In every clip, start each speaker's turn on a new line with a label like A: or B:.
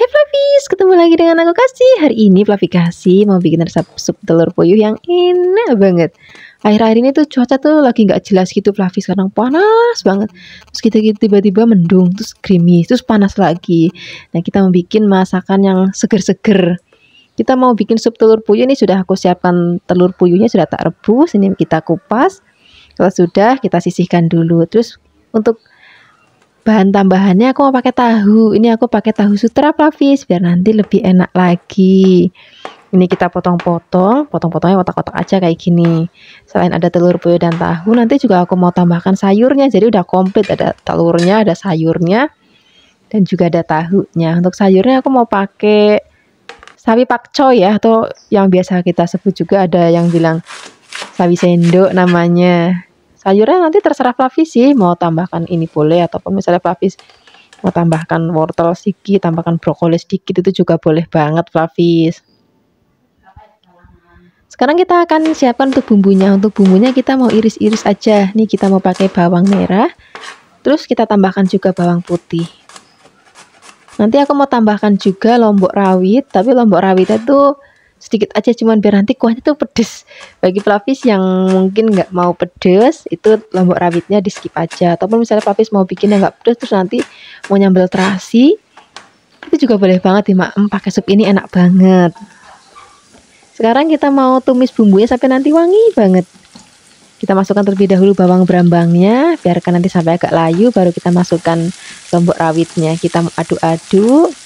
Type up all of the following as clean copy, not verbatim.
A: Hai Flavis, ketemu lagi dengan aku Kasih. Hari ini Flavi Kasih mau bikin resep sup telur puyuh yang enak banget. Akhir-akhir ini tuh cuaca tuh lagi nggak jelas gitu Flavi, sekarang panas banget. Terus kita tiba-tiba mendung, terus gerimis, terus panas lagi. Nah kita mau bikin masakan yang seger-seger. Kita mau bikin sup telur puyuh, ini sudah aku siapkan telur puyuhnya, sudah tak rebus. Ini kita kupas. Kalau sudah kita sisihkan dulu. Terus untuk bahan tambahannya aku mau pakai tahu. Ini aku pakai tahu sutra Flavis biar nanti lebih enak lagi. Ini kita potong-potong, potong-potongnya kotak-kotak aja kayak gini. Selain ada telur puyuh dan tahu, nanti juga aku mau tambahkan sayurnya. Jadi udah komplit, ada telurnya, ada sayurnya, dan juga ada tahunya. Untuk sayurnya aku mau pakai sawi pakcoy ya, atau yang biasa kita sebut juga ada yang bilang sawi sendok namanya. Sayurnya nanti terserah Flavis sih, mau tambahkan ini boleh, ataupun misalnya Flavis mau tambahkan wortel sedikit, tambahkan brokoli sedikit, itu juga boleh banget Flavis. Sekarang kita akan siapkan untuk bumbunya. Untuk bumbunya kita mau iris-iris aja. Nih kita mau pakai bawang merah, terus kita tambahkan juga bawang putih. Nanti aku mau tambahkan juga lombok rawit, tapi lombok rawitnya tuh sedikit aja, cuman biar nanti kuahnya tuh pedes. Bagi Flavis yang mungkin nggak mau pedes, itu lombok rawitnya di skip aja. Ataupun misalnya Flavis mau bikin yang nggak pedes, terus nanti mau nyambel terasi, itu juga boleh banget dimakan pakai sup ini, enak banget. Sekarang kita mau tumis bumbunya sampai nanti wangi banget. Kita masukkan terlebih dahulu bawang berambangnya, biarkan nanti sampai agak layu, baru kita masukkan lombok rawitnya. Kita aduk-aduk.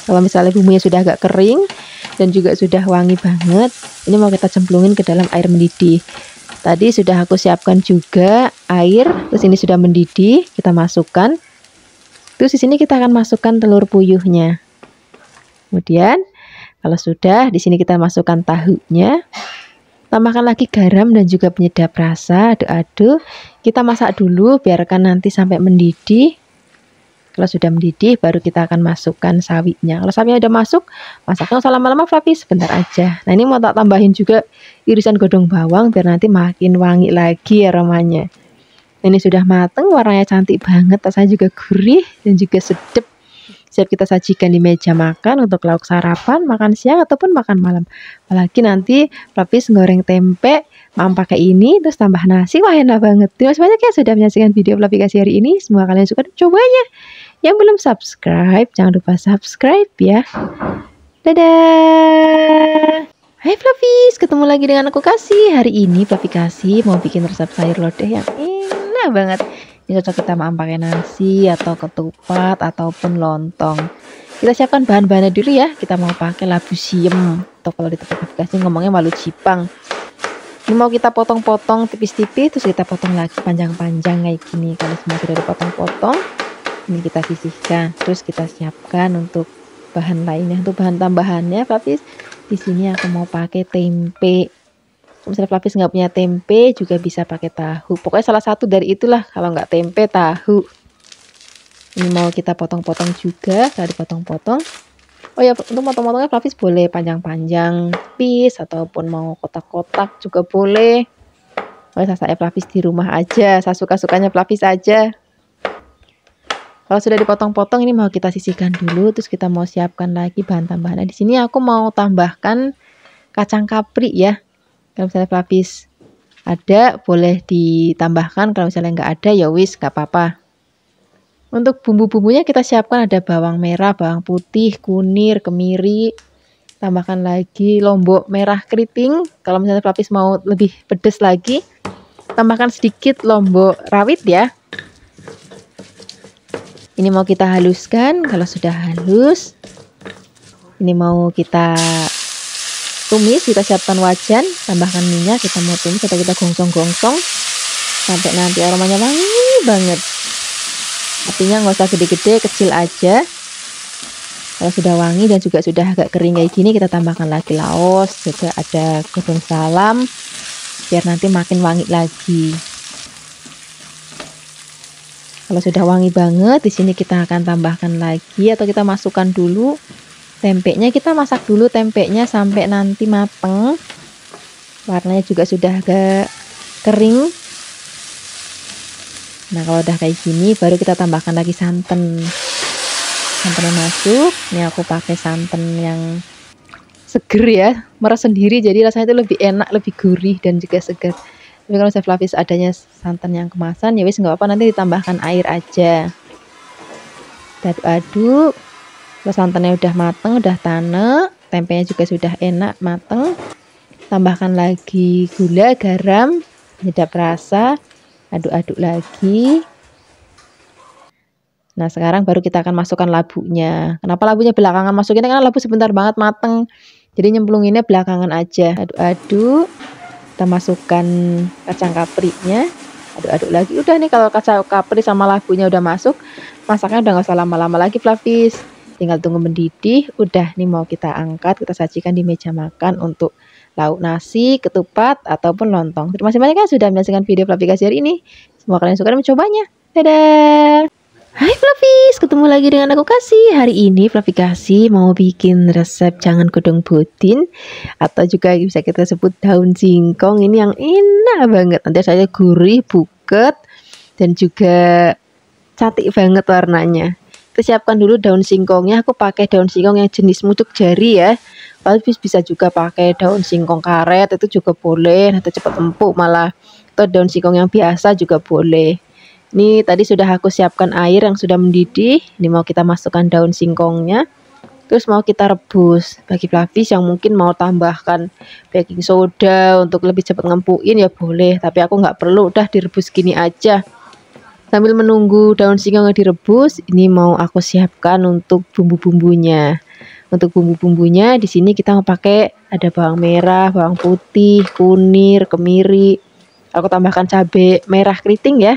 A: Kalau misalnya bumbunya sudah agak kering dan juga sudah wangi banget, ini mau kita cemplungin ke dalam air mendidih. Tadi sudah aku siapkan juga air, terus ini sudah mendidih, kita masukkan. Terus di sini kita akan masukkan telur puyuhnya. Kemudian kalau sudah, di sini kita masukkan tahunya. Tambahkan lagi garam dan juga penyedap rasa, aduk-aduk. Kita masak dulu, biarkan nanti sampai mendidih. Kalau sudah mendidih, baru kita akan masukkan sawinya. Kalau sawinya udah masuk, masaknya usah lama-lama Flavis, sebentar aja. Nah ini mau tak tambahin juga irisan godong bawang, biar nanti makin wangi lagi aromanya. Ini sudah mateng, warnanya cantik banget, rasanya juga gurih dan juga sedap. Siap kita sajikan di meja makan untuk lauk sarapan, makan siang, ataupun makan malam. Apalagi nanti Flavis goreng tempe, mau pakai ini, terus tambah nasi, wah enak banget. Terima kasih banyak ya sudah menyaksikan video Flavi Kasih hari ini. Semoga kalian suka dan cobanya. Yang belum subscribe, jangan lupa subscribe ya. Dadah. Hai Flavis, ketemu lagi dengan aku Kasih. Hari ini Flavi Kasih mau bikin resep sayur lodeh yang enak banget. Ini cocok kita makan pakai nasi atau ketupat ataupun lontong. Kita siapkan bahan-bahannya dulu ya. Kita mau pakai labu siam, atau kalau di tempat Flavi Kasih ngomongnya walu jipang. Ini mau kita potong-potong tipis-tipis, terus kita potong lagi panjang-panjang kayak gini. Kalau semua sudah dipotong-potong, ini kita sisihkan. Terus kita siapkan untuk bahan lainnya. Untuk bahan tambahannya Flavis di sini aku mau pakai tempe. Misalnya Flavis nggak punya tempe, juga bisa pakai tahu. Pokoknya salah satu dari itulah, kalau nggak tempe, tahu. Ini mau kita potong-potong juga. Setelah dipotong-potong, oh ya, untuk potong-potongnya Flavis boleh panjang-panjang piece, ataupun mau kotak-kotak juga boleh. Oh, saya Flavis di rumah aja, saya suka-sukanya Flavis aja. Kalau sudah dipotong-potong, ini mau kita sisihkan dulu. Terus kita mau siapkan lagi bahan tambahannya. Di sini aku mau tambahkan kacang kapri ya. Kalau misalnya Flavis ada, boleh ditambahkan. Kalau misalnya nggak ada, ya wis, nggak apa-apa. Untuk bumbu-bumbunya kita siapkan ada bawang merah, bawang putih, kunir, kemiri. Tambahkan lagi lombok merah keriting. Kalau misalnya Flavis mau lebih pedas lagi, tambahkan sedikit lombok rawit ya. Ini mau kita haluskan. Kalau sudah halus, ini mau kita tumis. Kita siapkan wajan, tambahkan minyak, kita mau tumis atau kita gongsong-gongsong sampai nanti aromanya wangi banget. Artinya nggak usah gede-gede, kecil aja. Kalau sudah wangi dan juga sudah agak kering kayak gini, kita tambahkan lagi laos, juga ada godong salam, biar nanti makin wangi lagi. Kalau sudah wangi banget, di sini kita akan tambahkan lagi atau kita masukkan dulu tempenya. Kita masak dulu tempenya sampai nanti mateng. Warnanya juga sudah agak kering. Nah, kalau udah kayak gini, baru kita tambahkan lagi santan. Santannya masuk. Ini aku pakai santan yang seger ya, meres sendiri, jadi rasanya itu lebih enak, lebih gurih dan juga segar. Tapi kalau saya Flavis adanya santan yang kemasan, ya wis nggak apa, nanti ditambahkan air aja. Kita aduk-aduk. Kalau santannya udah mateng, udah tanek, tempenya juga sudah enak mateng, tambahkan lagi gula, garam, penyedap rasa, aduk-aduk lagi. Nah, sekarang baru kita akan masukkan labunya. Kenapa labunya belakangan masukinnya? Karena labu sebentar banget mateng, jadi nyemplunginnya belakangan aja. Aduk-aduk, kita masukkan kacang kaprinya, aduk-aduk lagi. Udah nih, kalau kacang kapri sama labunya udah masuk, masaknya udah nggak usah lama-lama lagi Flavis, tinggal tunggu mendidih. Udah nih, mau kita angkat, kita sajikan di meja makan untuk lauk nasi, ketupat, ataupun lontong. Terima kasih banyak ya sudah menyaksikan video Flavikasi hari ini. Semoga kalian suka dan mencobanya. Dadah. Hai Flavis, ketemu lagi dengan aku Kasih. Hari ini Flavikasi mau bikin resep jangan godong bodin, atau juga bisa kita sebut daun singkong. Ini yang enak banget. Nanti saya gurih, buket, dan juga cantik banget warnanya. Kita siapkan dulu daun singkongnya. Aku pakai daun singkong yang jenis mucuk jari ya. Flavis bisa juga pakai daun singkong karet, itu juga boleh, atau cepat empuk malah. Atau daun singkong yang biasa juga boleh. Ini tadi sudah aku siapkan air yang sudah mendidih. Ini mau kita masukkan daun singkongnya. Terus mau kita rebus. Bagi Flavis yang mungkin mau tambahkan baking soda untuk lebih cepat ngempuin ya boleh. Tapi aku nggak perlu, udah direbus gini aja. Sambil menunggu daun singkongnya direbus, ini mau aku siapkan untuk bumbu-bumbunya. Untuk bumbu-bumbunya di sini kita mau pakai ada bawang merah, bawang putih, kunir, kemiri. Aku tambahkan cabai merah keriting ya,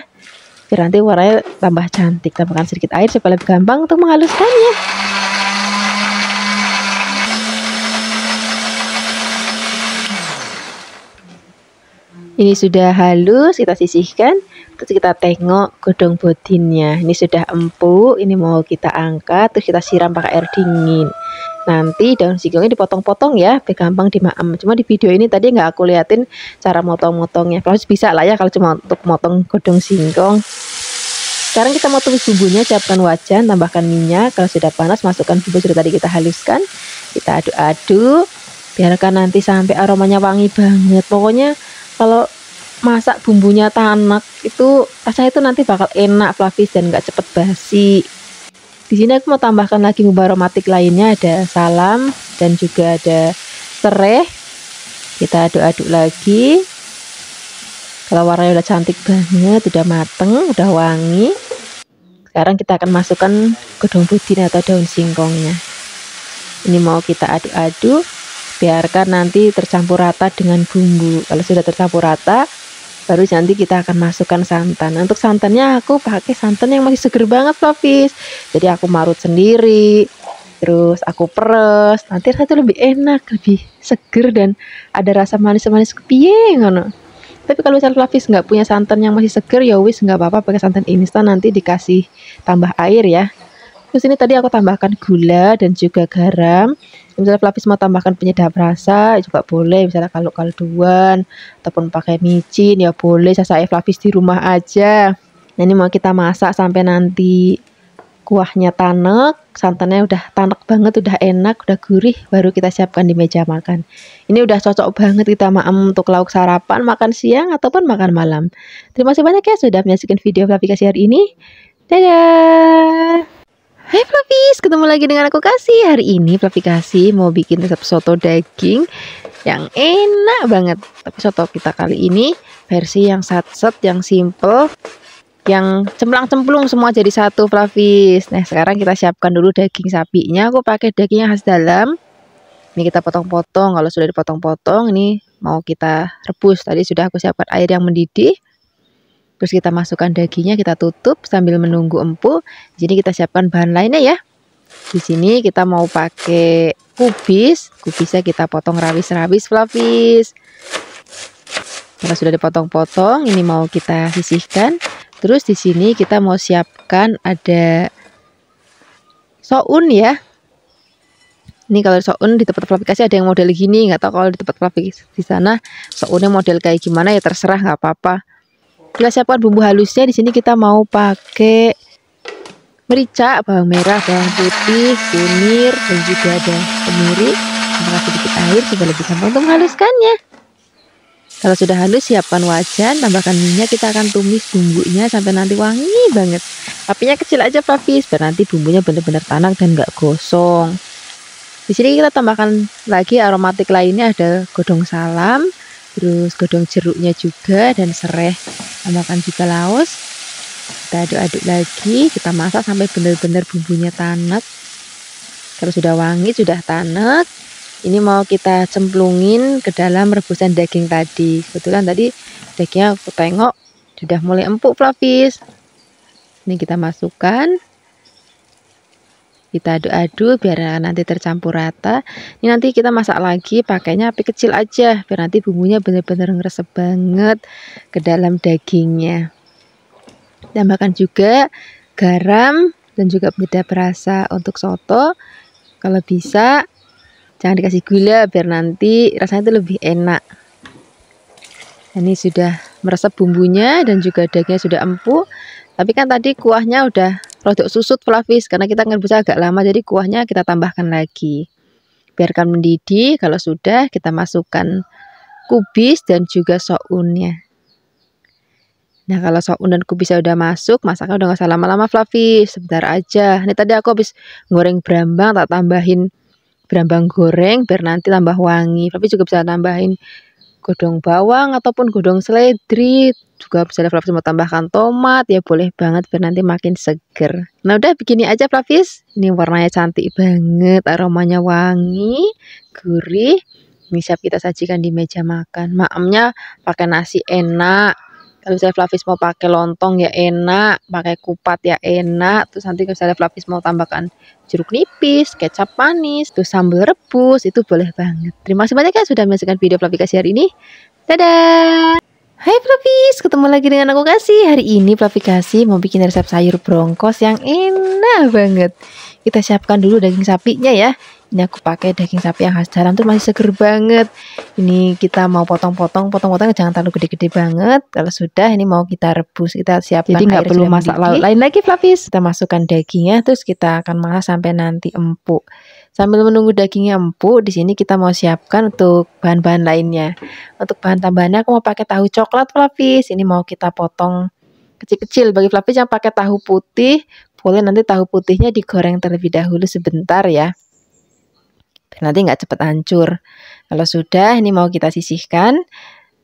A: biar nanti warnanya tambah cantik. Tambahkan sedikit air supaya lebih gampang untuk menghaluskannya. Ini sudah halus, kita sisihkan. Terus kita tengok godong bodinnya. Ini sudah empuk, ini mau kita angkat, terus kita siram pakai air dingin. Nanti daun singkongnya dipotong-potong ya, biar gampang dimaem. Cuma di video ini tadi nggak aku liatin cara motong-motongnya. Terus bisa lah ya kalau cuma untuk motong godong singkong. Sekarang kita mau tumis bumbunya, siapkan wajan, tambahkan minyak. Kalau sudah panas, masukkan bumbu sudah tadi kita haluskan. Kita aduk-aduk, biarkan nanti sampai aromanya wangi banget. Pokoknya kalau masak bumbunya tanak itu rasanya itu nanti bakal enak Flavis dan nggak cepet basi. Di sini aku mau tambahkan lagi bumbu aromatik lainnya, ada salam dan juga ada serai. Kita aduk-aduk lagi. Kalau warnanya udah cantik banget, udah mateng, udah wangi. Sekarang kita akan masukkan godong bodin atau daun singkongnya. Ini mau kita aduk-aduk, biarkan nanti tercampur rata dengan bumbu. Kalau sudah tercampur rata, baru nanti kita akan masukkan santan. Untuk santannya aku pakai santan yang masih seger banget Flavis. Jadi aku marut sendiri, terus aku peres. Nanti rasanya lebih enak, lebih seger dan ada rasa manis-manis kepiye ngono. Tapi kalau misalnya Flavis nggak punya santan yang masih seger, ya wis nggak apa-apa pakai santan instan, nanti dikasih tambah air ya. Terus ini tadi aku tambahkan gula dan juga garam. Misalnya Flavis mau tambahkan penyedap rasa juga boleh, misalnya kalau kalduan ataupun pakai micin ya boleh, saya Flavis di rumah aja. Nah, ini mau kita masak sampai nanti kuahnya tanek, santannya udah tanek banget, udah enak, udah gurih, baru kita siapkan di meja makan. Ini udah cocok banget kita maem untuk lauk sarapan, makan siang, ataupun makan malam. Terima kasih banyak ya sudah menyaksikan video Flavikasi hari ini. Dadah! Hai Flavis, ketemu lagi dengan aku Kasih. Hari ini Flavikasi mau bikin resep soto daging yang enak banget. Tapi soto kita kali ini versi yang satset, yang simple, yang cemplang-cemplung semua jadi satu Flavis. Nah, sekarang kita siapkan dulu daging sapinya. Aku pakai daging yang khas dalam. Ini kita potong-potong. Kalau sudah dipotong-potong, ini mau kita rebus. Tadi sudah aku siapkan air yang mendidih. Terus kita masukkan dagingnya, kita tutup sambil menunggu empuk. Jadi kita siapkan bahan lainnya ya. Di sini kita mau pakai kubis. Kubisnya kita potong rawis-rawis Flavis. Kalau sudah dipotong-potong, ini mau kita sisihkan. Terus di sini kita mau siapkan ada soun ya. Ini kalau soun di tempat Flavikasi ada yang model gini, nggak tahu kalau di tempat Flavis di sana sounnya model kayak gimana ya, terserah, nggak apa-apa. Kita siapkan bumbu halusnya. Di sini kita mau pakai merica, bawang merah, bawang putih, kunir, dan juga ada kemiri. Tambahkan sedikit air supaya lebih gampang untuk menghaluskannya. Kalau sudah halus, siapkan wajan, tambahkan minyak, kita akan tumis bumbunya sampai nanti wangi banget. Apinya kecil aja Flavis, biar nanti bumbunya benar-benar tanak dan nggak gosong. Di sini kita tambahkan lagi aromatik lainnya, ada godong salam, terus godong jeruknya juga, dan serai. Tambahkan juga laos. Kita aduk-aduk lagi, kita masak sampai benar-benar bumbunya tanak. Kalau sudah wangi, sudah tanak, ini mau kita cemplungin ke dalam rebusan daging tadi. Kebetulan tadi dagingnya aku tengok sudah mulai empuk Flavis. Ini kita masukkan. Kita aduk-aduk biar nanti tercampur rata. Ini nanti kita masak lagi, pakainya api kecil aja biar nanti bumbunya benar-benar ngeresep banget ke dalam dagingnya. Tambahkan juga garam dan juga penyedap rasa untuk soto. Kalau bisa jangan dikasih gula biar nanti rasanya itu lebih enak. Ini sudah meresap bumbunya dan juga dagingnya sudah empuk. Tapi kan tadi kuahnya udah rodok susut Flavis karena kita ngerebusnya agak lama, jadi kuahnya kita tambahkan lagi. Biarkan mendidih, kalau sudah kita masukkan kubis dan juga sounnya. Nah, kalau soun dan kubisnya udah masuk, masaknya udah gak usah lama-lama Flavis, sebentar aja. Ini tadi aku habis goreng brambang, tak tambahin brambang goreng biar nanti tambah wangi. Tapi juga bisa tambahin godong bawang ataupun godong seledri, juga bisa Flavis mau tambahkan tomat, ya boleh banget biar nanti makin seger. Nah udah begini aja Flavis, ini warnanya cantik banget, aromanya wangi, gurih. Ini siap kita sajikan di meja makan. Maemnya pakai nasi enak. Kalau misalnya Flavis mau pakai lontong ya enak, pakai kupat ya enak. Terus nanti kalau misalnya Flavis mau tambahkan jeruk nipis, kecap manis, terus sambal rebus, itu boleh banget. Terima kasih banyak ya sudah menyaksikan video Flavikasi hari ini. Dadah! Hai Flavis, ketemu lagi dengan aku Kasih. Hari ini Flavikasi mau bikin resep sayur brongkos yang enak banget. Kita siapkan dulu daging sapinya ya. Ini aku pakai daging sapi yang khas dalam tuh masih seger banget. Ini kita mau potong-potong jangan terlalu gede-gede banget. Kalau sudah ini mau kita rebus, kita siapkan. Jadi nggak perlu masak lauk lain lagi Flavis. Kita masukkan dagingnya, terus kita akan masak sampai nanti empuk. Sambil menunggu dagingnya empuk, di sini kita mau siapkan untuk bahan-bahan lainnya. Untuk bahan tambahannya aku mau pakai tahu coklat Flavis. Ini mau kita potong kecil-kecil. Bagi Flavis yang pakai tahu putih, boleh nanti tahu putihnya digoreng terlebih dahulu sebentar ya. Nanti nggak cepet hancur. Kalau sudah ini mau kita sisihkan.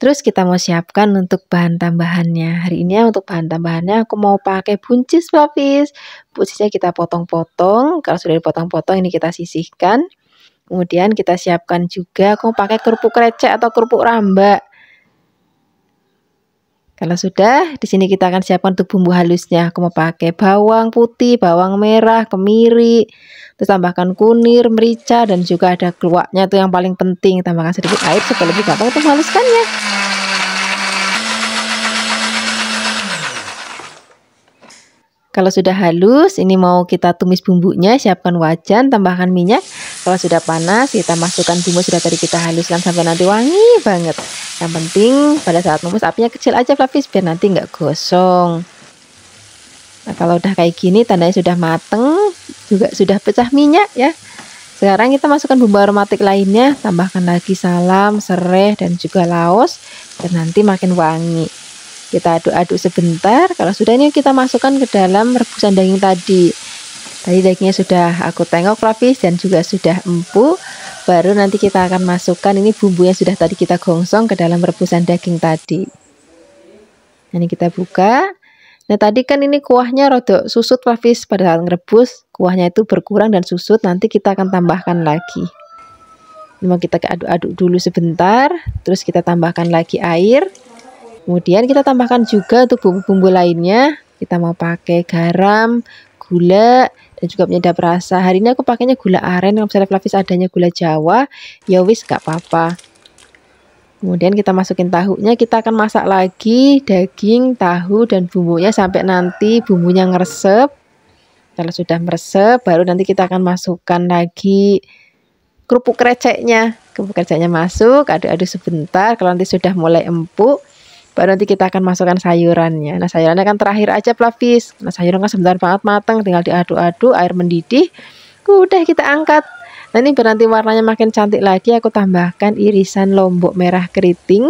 A: Terus kita mau siapkan untuk bahan tambahannya. Hari ini untuk bahan tambahannya aku mau pakai buncis Flavis. Buncisnya kita potong-potong. Kalau sudah dipotong-potong ini kita sisihkan. Kemudian kita siapkan juga aku mau pakai kerupuk krecek atau kerupuk rambak. Kalau sudah, di sini kita akan siapkan untuk bumbu halusnya. Aku mau pakai bawang putih, bawang merah, kemiri, terus tambahkan kunir, merica, dan juga ada keluaknya itu yang paling penting. Tambahkan sedikit air supaya lebih gampang untuk menghaluskannya. Kalau sudah halus, ini mau kita tumis bumbunya, siapkan wajan, tambahkan minyak. Kalau sudah panas, kita masukkan bumbu sudah tadi kita haluskan sampai nanti wangi banget. Yang penting pada saat merebus apinya kecil aja Flavis biar nanti nggak gosong. Nah kalau udah kayak gini tandanya sudah mateng, juga sudah pecah minyak ya. Sekarang kita masukkan bumbu aromatik lainnya, tambahkan lagi salam, serai, dan juga laos, dan nanti makin wangi. Kita aduk-aduk sebentar. Kalau sudah ini kita masukkan ke dalam rebusan daging tadi. Tadi dagingnya sudah aku tengok Flavis dan juga sudah empuk. Baru nanti kita akan masukkan ini bumbu yang sudah tadi kita gongsong ke dalam rebusan daging tadi. Ini kita buka. Nah tadi kan ini kuahnya rodok susut Flavis, pada saat ngerebus kuahnya itu berkurang dan susut. Nanti kita akan tambahkan lagi. Ini mau kita aduk-aduk dulu sebentar. Terus kita tambahkan lagi air. Kemudian kita tambahkan juga untuk bumbu-bumbu lainnya. Kita mau pakai garam, gula, dan juga penyedap rasa. Hari ini aku pakainya gula aren. Kalau misalnya Flavis adanya gula Jawa, ya wis gak apa-apa. Kemudian kita masukin tahunya. Kita akan masak lagi daging, tahu, dan bumbunya sampai nanti bumbunya ngeresep. Kalau sudah meresep, baru nanti kita akan masukkan lagi kerupuk kreceknya. Kerupuk kreceknya masuk, aduk-aduk sebentar. Kalau nanti sudah mulai empuk, Baru nanti kita akan masukkan sayurannya. Nah, sayurannya kan terakhir aja Flavis. Nah, sayuran kan sebentar banget matang, tinggal diaduk-aduk, air mendidih. Udah kita angkat. Nah, ini biar nanti warnanya makin cantik lagi, aku tambahkan irisan lombok merah keriting.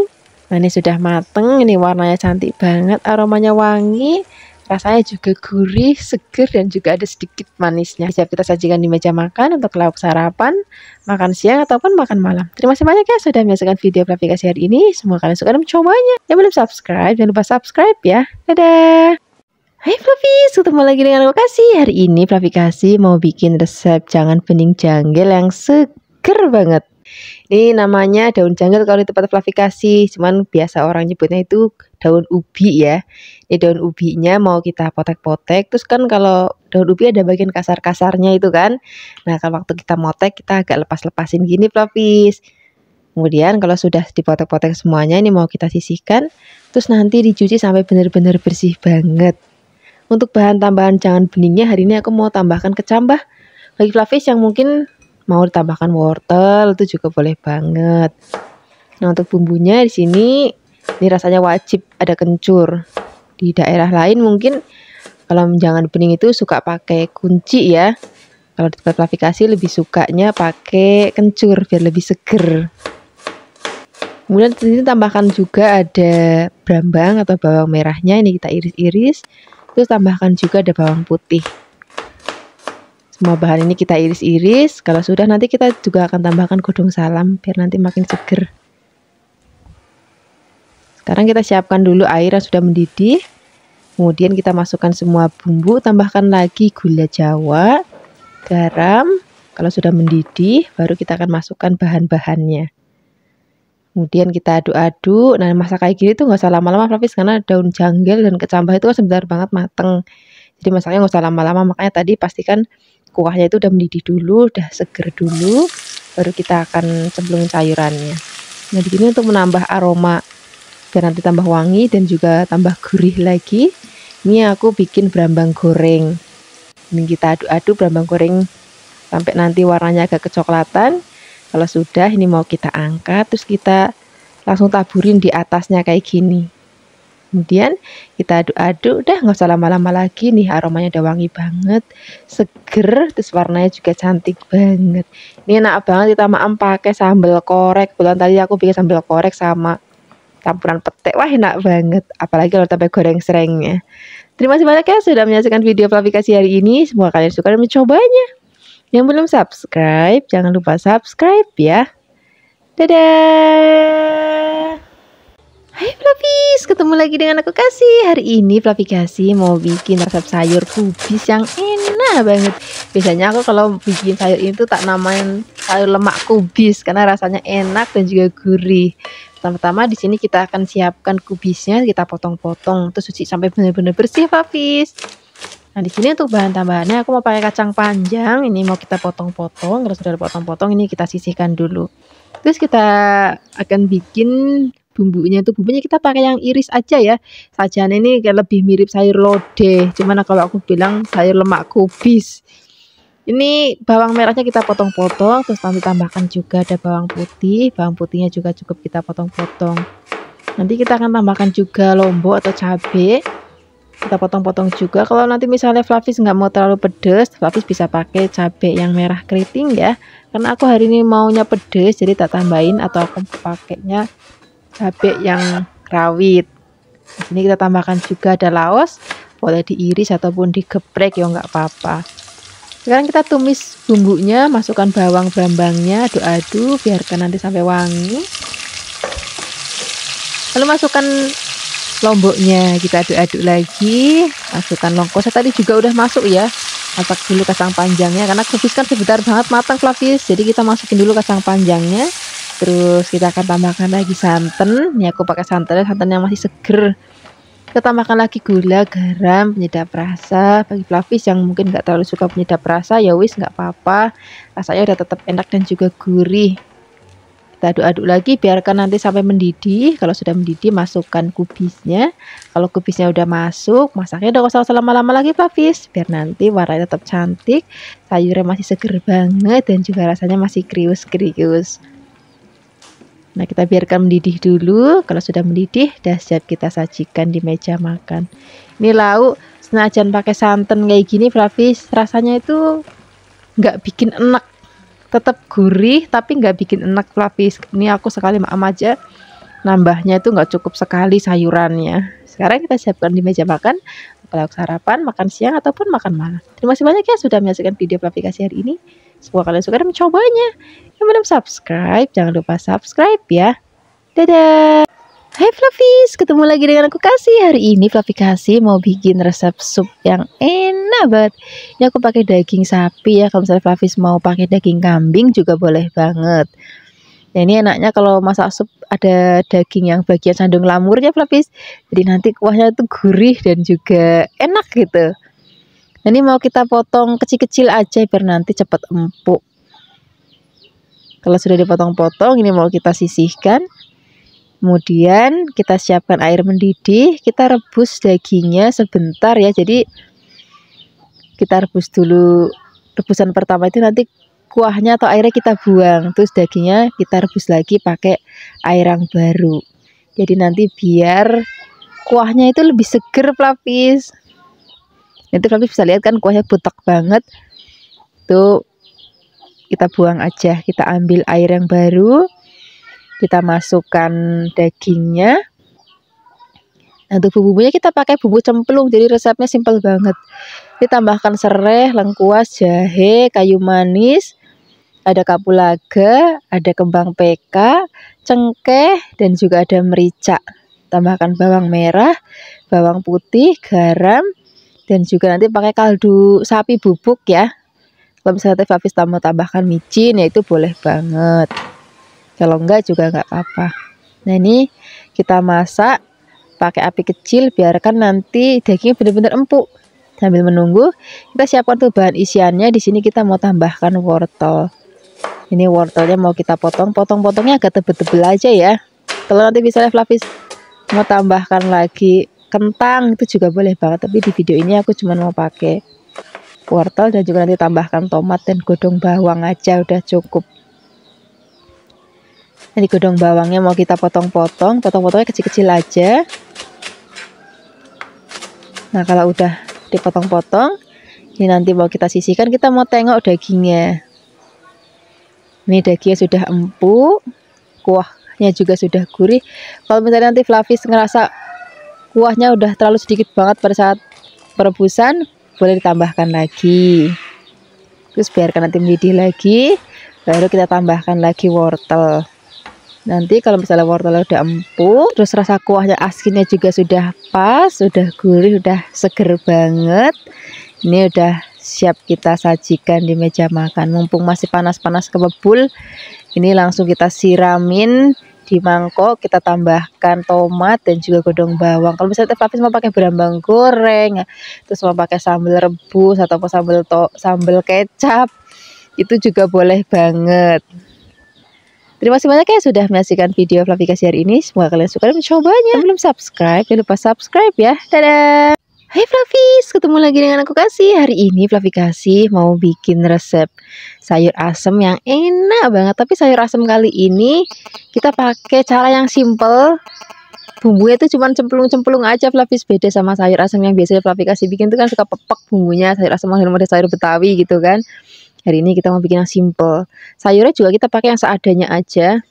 A: Nah, ini sudah mateng, ini warnanya cantik banget, aromanya wangi. Rasanya juga gurih, seger, dan juga ada sedikit manisnya. Siap kita sajikan di meja makan untuk lauk sarapan, makan siang, ataupun makan malam. Terima kasih banyak ya sudah menyaksikan video aplikasi hari ini. Semoga kalian suka dan mencobanya. Yang belum subscribe, jangan lupa subscribe ya. Dadah! Hai Flavis, ketemu lagi dengan aku Kasih. Hari ini Flavikasi mau bikin resep jangan bening janggel yang seger banget. Ini namanya daun janggel kalau di tempat Flavikasi, cuman biasa orang nyebutnya itu daun ubi ya. Ini daun ubinya mau kita potek-potek. Terus kan kalau daun ubi ada bagian kasar-kasarnya itu kan. Nah, kalau waktu kita motek kita agak lepas-lepasin gini Flavis. Kemudian kalau sudah dipotek-potek semuanya, ini mau kita sisihkan. Terus nanti dicuci sampai benar-benar bersih banget. Untuk bahan tambahan jangan beningnya hari ini aku mau tambahkan kecambah. Bagi Flavis yang mungkin mau ditambahkan wortel itu juga boleh banget. Nah, untuk bumbunya di sini ini rasanya wajib ada kencur. Di daerah lain mungkin kalau jangan bening itu suka pakai kunci ya. Kalau di tempat Flavikasi lebih sukanya pakai kencur biar lebih seger. Kemudian di sini tambahkan juga ada brambang atau bawang merahnya, ini kita iris-iris. Terus tambahkan juga ada bawang putih. Semua bahan ini kita iris-iris. Kalau sudah nanti kita juga akan tambahkan godong salam biar nanti makin seger. Sekarang kita siapkan dulu air yang sudah mendidih. Kemudian kita masukkan semua bumbu, tambahkan lagi gula jawa, garam. Kalau sudah mendidih baru kita akan masukkan bahan-bahannya. Kemudian kita aduk-aduk. Nah, masak kayak gini tuh nggak usah lama-lama Flavis, karena daun janggel dan kecambah itu kan sebentar banget mateng. Jadi masaknya nggak usah lama-lama, makanya tadi pastikan kuahnya itu udah mendidih dulu, udah seger dulu, baru kita akan cemplungin sayurannya. Nah, di sini untuk menambah aroma biar nanti tambah wangi dan juga tambah gurih lagi, ini aku bikin brambang goreng. Ini kita aduk-aduk brambang goreng sampai nanti warnanya agak kecoklatan. Kalau sudah, ini mau kita angkat, terus kita langsung taburin di atasnya kayak gini. Kemudian kita aduk-aduk, udah nggak usah lama-lama lagi nih, aromanya udah wangi banget, seger, terus warnanya juga cantik banget. Ini enak banget kita maem pakai sambal korek. Bulan tadi aku bikin sambal korek sama campuran petek, wah enak banget. Apalagi kalau tambah goreng serengnya. Terima kasih banyak ya sudah menyaksikan video Flavikasi hari ini. Semoga kalian suka dan mencobanya. Yang belum subscribe, jangan lupa subscribe ya. Dadah! Hai Flavis, ketemu lagi dengan aku Kasih. Hari ini Flavikasi mau bikin resep sayur kubis yang enak banget. Biasanya aku kalau bikin sayur ini tuh tak namain sayur lemak kubis karena rasanya enak dan juga gurih. Pertama-tama di sini kita akan siapkan kubisnya, kita potong-potong terus cuci sampai benar-benar bersih Flavis. Nah, di sini untuk bahan tambahannya aku mau pakai kacang panjang. Ini mau kita potong-potong. Kalau sudah potong-potong ini kita sisihkan dulu. Terus kita akan bikin bumbunya. Itu bumbunya kita pakai yang iris aja ya. Sajian ini kayak lebih mirip sayur lodeh. Cuman kalau aku bilang sayur lemak kubis. Ini bawang merahnya kita potong-potong. Terus nanti tambahkan juga ada bawang putih. Bawang putihnya juga cukup kita potong-potong. Nanti kita akan tambahkan juga lombok atau cabai. Kita potong-potong juga. Kalau nanti misalnya Flavis nggak mau terlalu pedas, Flavis bisa pakai cabai yang merah keriting ya. Karena aku hari ini maunya pedas, jadi tak tambahin, atau aku pakainya cabai yang rawit. Di sini kita tambahkan juga ada laos, boleh diiris ataupun digeprek ya nggak apa-apa. Sekarang kita tumis bumbunya, masukkan bawang brambangnya, aduk-aduk, biarkan nanti sampai wangi. Lalu masukkan lomboknya, kita aduk-aduk lagi, masukkan lengkuas. Tadi juga udah masuk ya. Masak dulu kacang panjangnya karena kubis kan sebentar banget matang Flavis. Jadi kita masukin dulu kacang panjangnya. Terus kita akan tambahkan lagi santan. Ini aku pakai santan yang masih seger. Kita tambahkan lagi gula, garam, penyedap rasa. Bagi Flavis yang mungkin nggak terlalu suka penyedap rasa, ya wis nggak apa-apa. Rasanya udah tetap enak dan juga gurih. Kita aduk-aduk lagi, biarkan nanti sampai mendidih. Kalau sudah mendidih, masukkan kubisnya. Kalau kubisnya udah masuk, masaknya udah usah lama-lama lagi Flavis, biar nanti warnanya tetap cantik, sayurnya masih seger banget dan juga rasanya masih krius-krius. Nah, kita biarkan mendidih dulu. Kalau sudah mendidih, dah siap kita sajikan di meja makan. Ini lauk senajan pakai santan kayak gini, Flavis, rasanya itu nggak bikin enak. Tetap gurih, tapi nggak bikin enak, Flavis. Ini aku sekali makan aja, nambahnya itu nggak cukup sekali sayurannya. Sekarang kita siapkan di meja makan, lauk sarapan, makan siang, ataupun makan malam. Terima kasih banyak ya sudah menyaksikan video aplikasi hari ini. Semoga kalian suka dan mencobanya. Yang belum subscribe, jangan lupa subscribe ya. Dadah. Hai Flavis, ketemu lagi dengan aku Kasih. Hari ini Flavi Kasih mau bikin resep sup yang enak banget. Ini aku pakai daging sapi ya. Kalau misalnya Flavis mau pakai daging kambing juga boleh banget. Nah, ini enaknya kalau masak sup ada daging yang bagian sandung lamurnya, Flavis. Jadi nanti kuahnya itu gurih dan juga enak gitu. Nah, ini mau kita potong kecil-kecil aja biar nanti cepat empuk. Kalau sudah dipotong-potong, ini mau kita sisihkan. Kemudian kita siapkan air mendidih. Kita rebus dagingnya sebentar ya. Jadi kita rebus dulu. Rebusan pertama itu nanti kuahnya atau airnya kita buang. Terus dagingnya kita rebus lagi pakai air yang baru. Jadi nanti biar kuahnya itu lebih seger, Flavis. Nanti Flavis bisa lihat kan kuahnya butek banget. Tuh kita buang aja. Kita ambil air yang baru. Kita masukkan dagingnya. Nah, untuk bumbunya kita pakai bumbu cemplung. Jadi resepnya simpel banget. Ditambahkan serai, lengkuas, jahe, kayu manis, ada kapulaga, ada kembang peka, cengkeh, dan juga ada merica. Tambahkan bawang merah, bawang putih, garam, dan juga nanti pakai kaldu sapi bubuk ya. Kalau misalnya Flavis mau tambahkan micin, ya itu boleh banget. Kalau enggak juga enggak apa-apa. Nah, ini kita masak pakai api kecil, biarkan nanti dagingnya benar-benar empuk. Sambil menunggu, kita siapkan tuh bahan isiannya. Di sini kita mau tambahkan wortel. Ini wortelnya mau kita potong-potongnya agak tebel-tebel aja ya. Kalau nanti misalnya Flavis mau tambahkan lagi kentang, itu juga boleh banget. Tapi di video ini aku cuma mau pakai wortel dan juga nanti tambahkan tomat dan godong bawang aja udah cukup. Ini godong bawangnya mau kita potong-potongnya kecil-kecil aja. Nah, kalau udah dipotong-potong, ini nanti mau kita sisihkan, kita mau tengok dagingnya. Ini dagingnya sudah empuk, kuahnya juga sudah gurih. Kalau misalnya nanti Flavis ngerasa kuahnya udah terlalu sedikit banget pada saat perebusan, boleh ditambahkan lagi. Terus biarkan nanti mendidih lagi, baru kita tambahkan lagi wortel. Nanti kalau misalnya wortelnya udah empuk, terus rasa kuahnya asinnya juga sudah pas, sudah gurih, udah seger banget. Ini udah siap kita sajikan di meja makan. Mumpung masih panas-panas kebul, ini langsung kita siramin di mangkok. Kita tambahkan tomat dan juga godong bawang. Kalau misalnya Flavis mau pakai berambang goreng, terus mau pakai sambal rebus ataupun sambal kecap, itu juga boleh banget. Terima kasih banyak ya sudah menyaksikan video Flavi Kasih hari ini. Semoga kalian suka dan mencobanya. Yang belum subscribe, jangan lupa subscribe ya. Dadah. Hai Flavis, ketemu lagi dengan aku Kasih. Hari ini Flavi Kasih mau bikin resep sayur asem yang enak banget. Tapi sayur asem kali ini kita pakai cara yang simple. Bumbunya itu cuma cemplung-cemplung aja, Flavis. Beda sama sayur asem yang biasanya Flavi Kasih bikin itu kan suka pepek bumbunya. Sayur asem model sayur Betawi gitu kan. Hari ini kita mau bikin yang simple. Sayurnya juga kita pakai yang seadanya aja.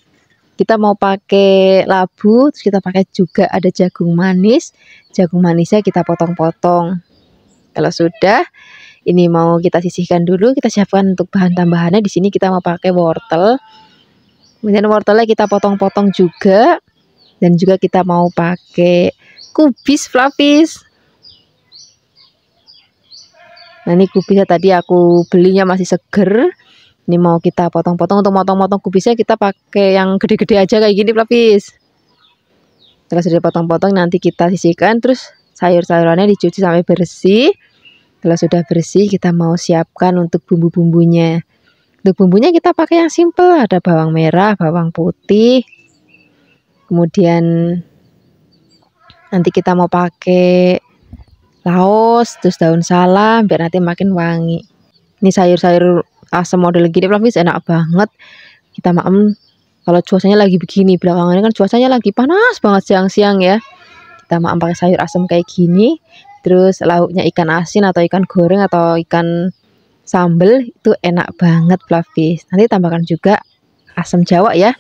A: Kita mau pakai labu, terus kita pakai juga ada jagung manis. Jagung manisnya kita potong-potong. Kalau sudah, ini mau kita sisihkan dulu. Kita siapkan untuk bahan tambahannya. Di sini kita mau pakai wortel. Kemudian wortelnya kita potong-potong juga. Dan juga kita mau pakai kubis, Flavis. Nah, ini kubisnya tadi aku belinya masih seger. Ini mau kita potong-potong. Untuk motong-motong kubisnya kita pakai yang gede-gede aja kayak gini, Flavis. Setelah sudah potong-potong nanti kita sisihkan. Terus sayur-sayurannya dicuci sampai bersih. Setelah sudah bersih kita mau siapkan untuk bumbu-bumbunya. Untuk bumbunya kita pakai yang simple. Ada bawang merah, bawang putih. Kemudian nanti kita mau pakai laos, terus daun salam biar nanti makin wangi. Ini sayur-sayur asam model gini Flavis enak banget. Kita makan Kalau cuacanya lagi begini, belakangan ini kan cuacanya lagi panas banget siang-siang ya. Kita mau pakai sayur asam kayak gini, terus lauknya ikan asin atau ikan goreng atau ikan sambel, itu enak banget Flavis. Nanti tambahkan juga asam jawa ya.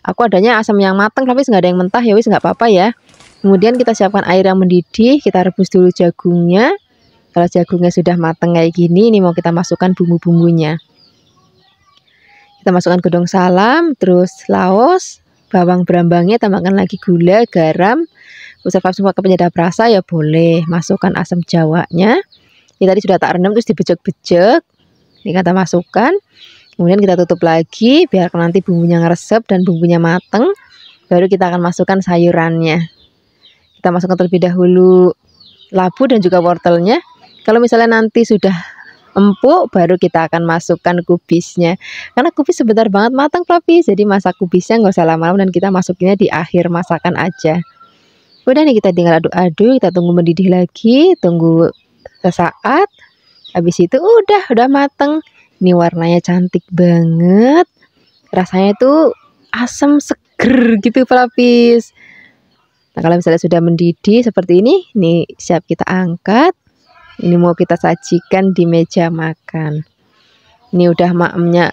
A: Aku adanya asam yang matang, Flavis nggak ada yang mentah ya, wis nggak apa-apa ya. Kemudian kita siapkan air yang mendidih, kita rebus dulu jagungnya. Kalau jagungnya sudah matang kayak gini, ini mau kita masukkan bumbu-bumbunya. Kita masukkan godong salam, terus laos, bawang berambangnya, tambahkan lagi gula, garam. Usah langsung pakai penyedap rasa ya boleh. Masukkan asam jawanya. Ini tadi sudah tak rendam terus dibejek-bejek. Ini kita masukkan. Kemudian kita tutup lagi biar nanti bumbunya ngeresep dan bumbunya mateng. Baru kita akan masukkan sayurannya. Kita masukkan terlebih dahulu labu dan juga wortelnya. Kalau misalnya nanti sudah empuk, baru kita akan masukkan kubisnya. Karena kubis sebentar banget matang Flavis, jadi masak kubisnya nggak usah lama-lama dan kita masukinnya di akhir masakan aja. Udah nih kita tinggal aduk-aduk, kita tunggu mendidih lagi, tunggu sesaat. Habis itu udah mateng. Ini warnanya cantik banget. Rasanya tuh asam seger gitu Flavis. Nah, kalau misalnya sudah mendidih seperti ini siap kita angkat. Ini mau kita sajikan di meja makan. Ini udah maemnya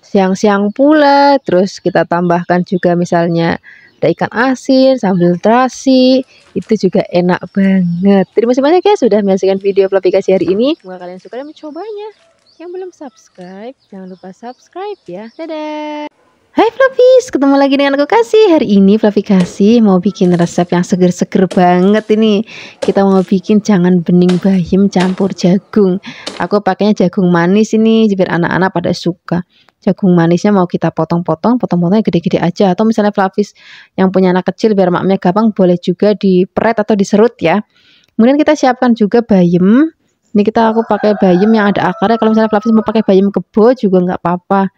A: siang-siang pula. Terus kita tambahkan juga misalnya ada ikan asin, sambal terasi. Itu juga enak banget. Terima kasih banyak ya sudah menyaksikan video aplikasi hari ini. Semoga kalian suka dan mencobanya. Yang belum subscribe, jangan lupa subscribe ya. Dadah. Hai Flavis, ketemu lagi dengan aku Kasih. Hari ini Flavi Kasih mau bikin resep yang seger-seger banget ini. Kita mau bikin jangan bening bayam campur jagung. Aku pakainya jagung manis ini biar anak-anak pada suka. Jagung manisnya mau kita potong-potongnya gede-gede aja. Atau misalnya Flavis yang punya anak kecil biar maknya gampang, boleh juga diperet atau diserut ya. Kemudian kita siapkan juga bayam. Ini aku pakai bayam yang ada akarnya. Kalau misalnya Flavis mau pakai bayam kebo juga nggak apa-apa.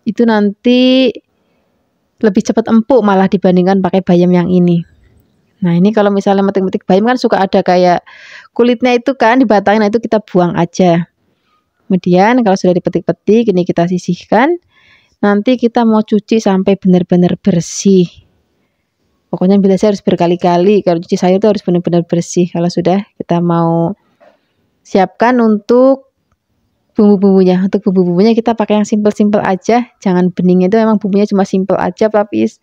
A: Itu nanti lebih cepat empuk malah dibandingkan pakai bayam yang ini. Nah ini kalau misalnya metik-metik bayam kan suka ada kayak kulitnya itu kan di batangnya, nah itu kita buang aja. Kemudian kalau sudah dipetik-petik ini kita sisihkan. Nanti kita mau cuci sampai benar-benar bersih. Pokoknya biasanya harus berkali-kali. Kalau cuci sayur itu harus benar-benar bersih. Kalau sudah kita mau siapkan untuk bumbu-bumbunya. Untuk bumbu-bumbunya kita pakai yang simple-simple aja. Jangan beningnya itu memang bumbunya cuma simple aja Flavis.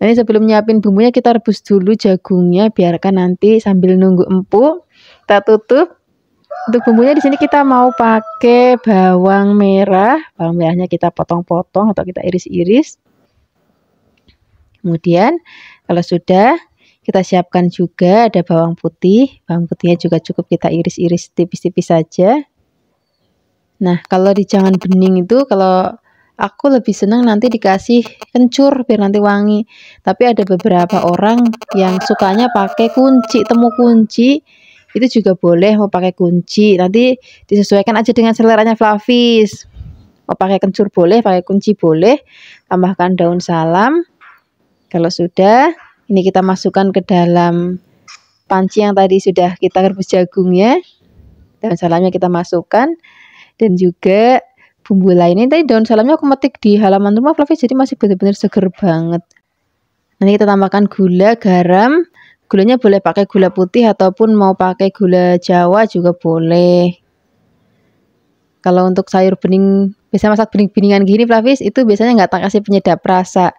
A: Ini sebelum nyiapin bumbunya kita rebus dulu jagungnya. Biarkan nanti sambil nunggu empuk. Kita tutup. Untuk bumbunya di sini kita mau pakai bawang merah. Bawang merahnya kita potong-potong atau kita iris-iris. Kemudian kalau sudah kita siapkan juga ada bawang putih. Bawang putihnya juga cukup kita iris-iris tipis-tipis saja. Nah, kalau di jangan bening itu kalau aku lebih senang nanti dikasih kencur biar nanti wangi. Tapi ada beberapa orang yang sukanya pakai kunci, temu kunci. Itu juga boleh mau pakai kunci. Nanti disesuaikan aja dengan seleranya Flavis. Mau pakai kencur boleh, pakai kunci boleh. Tambahkan daun salam. Kalau sudah, ini kita masukkan ke dalam panci yang tadi sudah kita rebus jagungnya. Daun salamnya kita masukkan. Dan juga bumbu lainnya. Tadi daun salamnya aku metik di halaman rumah Flavis, jadi masih benar-benar seger banget. Nanti kita tambahkan gula, garam. Gulanya boleh pakai gula putih ataupun mau pakai gula Jawa juga boleh. Kalau untuk sayur bening, biasa masak bening-beningan gini Flavis, itu biasanya nggak tak kasih penyedap rasa.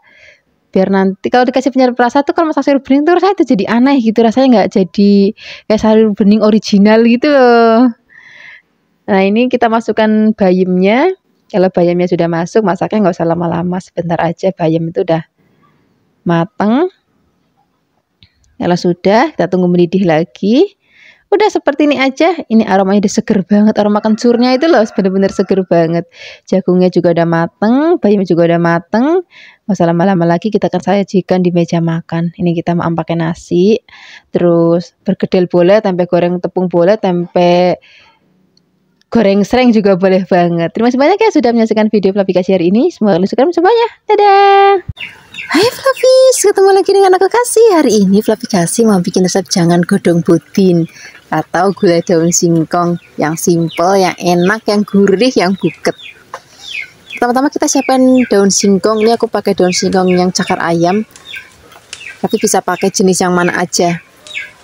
A: Biar nanti kalau dikasih penyedap rasa tuh kalau masak sayur bening tuh rasanya itu jadi aneh gitu. Rasanya nggak jadi kayak sayur bening original gitu loh. Nah ini kita masukkan bayamnya. Kalau bayamnya sudah masuk, masaknya nggak usah lama-lama, sebentar aja bayam itu udah mateng. Kalau sudah, kita tunggu mendidih lagi. Udah seperti ini aja. Ini aromanya udah seger banget. Aroma kencurnya itu loh benar-benar seger banget. Jagungnya juga udah mateng, bayamnya juga udah mateng. Nggak usah lama-lama lagi, kita akan sajikan di meja makan. Ini kita mau pakai nasi, terus bergedel boleh, tempe goreng tepung boleh, tempe goreng sereng juga boleh banget. Terima kasih banyak ya sudah menyaksikan video aplikasi hari ini. Semoga kalian suka mencobanya. Dadah. Hai Flavis, ketemu lagi dengan aku Kasih. Hari ini Flavi Kasih mau bikin resep jangan godong budin atau gulai daun singkong yang simple, yang enak, yang gurih, yang buket. Pertama-tama kita siapkan daun singkong. Ini aku pakai daun singkong yang cakar ayam, tapi bisa pakai jenis yang mana aja.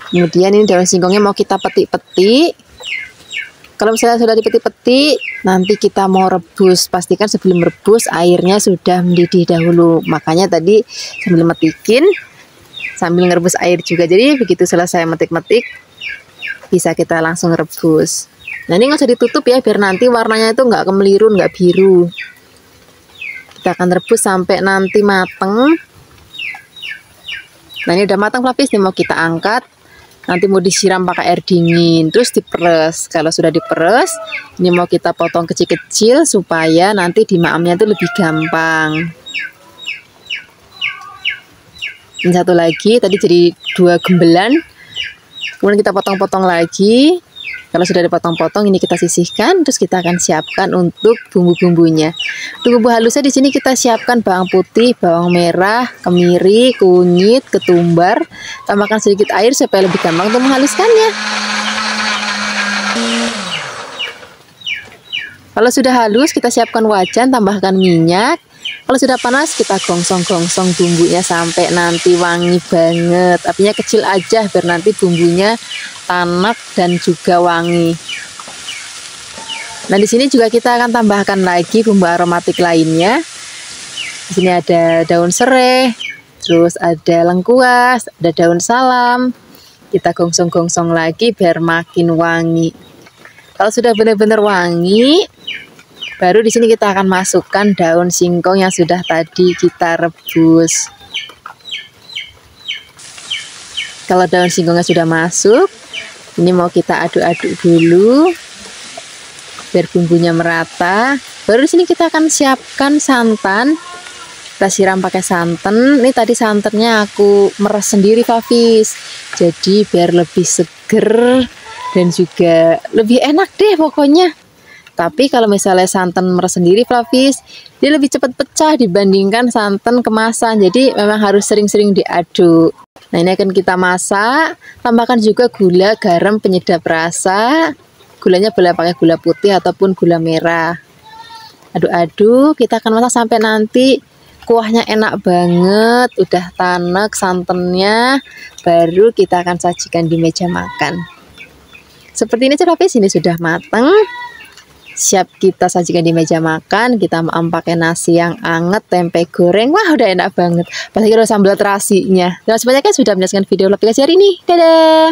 A: Kemudian ini daun singkongnya mau kita petik-petik. Kalau misalnya sudah dipetik-petik, nanti kita mau rebus. Pastikan sebelum rebus airnya sudah mendidih dahulu. Makanya tadi sambil metikin, sambil ngerebus air juga. Jadi begitu selesai metik-metik, bisa kita langsung rebus. Nah ini nggak usah ditutup ya, biar nanti warnanya itu nggak kemeliru, nggak biru. Kita akan rebus sampai nanti mateng. Nah ini udah matang pelapis, nih mau kita angkat. Nanti mau disiram pakai air dingin, terus diperes. Kalau sudah diperes, ini mau kita potong kecil-kecil supaya nanti dimaamnya itu lebih gampang. Ini satu lagi, tadi jadi 2 gembelan. Kemudian kita potong-potong lagi. Kalau sudah dipotong-potong, ini kita sisihkan, terus kita akan siapkan untuk bumbu-bumbunya. Untuk bumbu halusnya di sini kita siapkan bawang putih, bawang merah, kemiri, kunyit, ketumbar. Tambahkan sedikit air supaya lebih gampang untuk menghaluskannya. Kalau sudah halus, kita siapkan wajan, tambahkan minyak. Kalau sudah panas, kita gongsong-gongsong bumbunya sampai nanti wangi banget. Apinya kecil aja biar nanti bumbunya tanak dan juga wangi. Nah, di sini juga kita akan tambahkan lagi bumbu aromatik lainnya. Di sini ada daun serai, terus ada lengkuas, ada daun salam. Kita gongsong-gongsong lagi biar makin wangi. Kalau sudah benar-benar wangi, baru di sini kita akan masukkan daun singkong yang sudah tadi kita rebus. Kalau daun singkongnya sudah masuk, ini mau kita aduk-aduk dulu biar bumbunya merata. Baru di sini kita akan siapkan santan. Kita siram pakai santan. Ini tadi santannya aku meres sendiri, Fafis. Jadi biar lebih seger dan juga lebih enak deh pokoknya. Tapi kalau misalnya santan meres sendiri, Flavis, dia lebih cepat pecah dibandingkan santan kemasan. Jadi memang harus sering-sering diaduk. Nah ini akan kita masak. Tambahkan juga gula, garam, penyedap rasa. Gulanya boleh pakai gula putih ataupun gula merah. Aduk-aduk, kita akan masak sampai nanti kuahnya enak banget. Udah tanek santannya, baru kita akan sajikan di meja makan. Seperti ini, Flavis, ini sudah matang. Siap kita sajikan di meja makan. Kita mau pakai nasi yang anget, tempe goreng. Wah udah enak banget. Apalagi kalau sambal terasinya. Terima kasih banyak ya sudah menyaksikan video aplikasi hari ini. Dadah.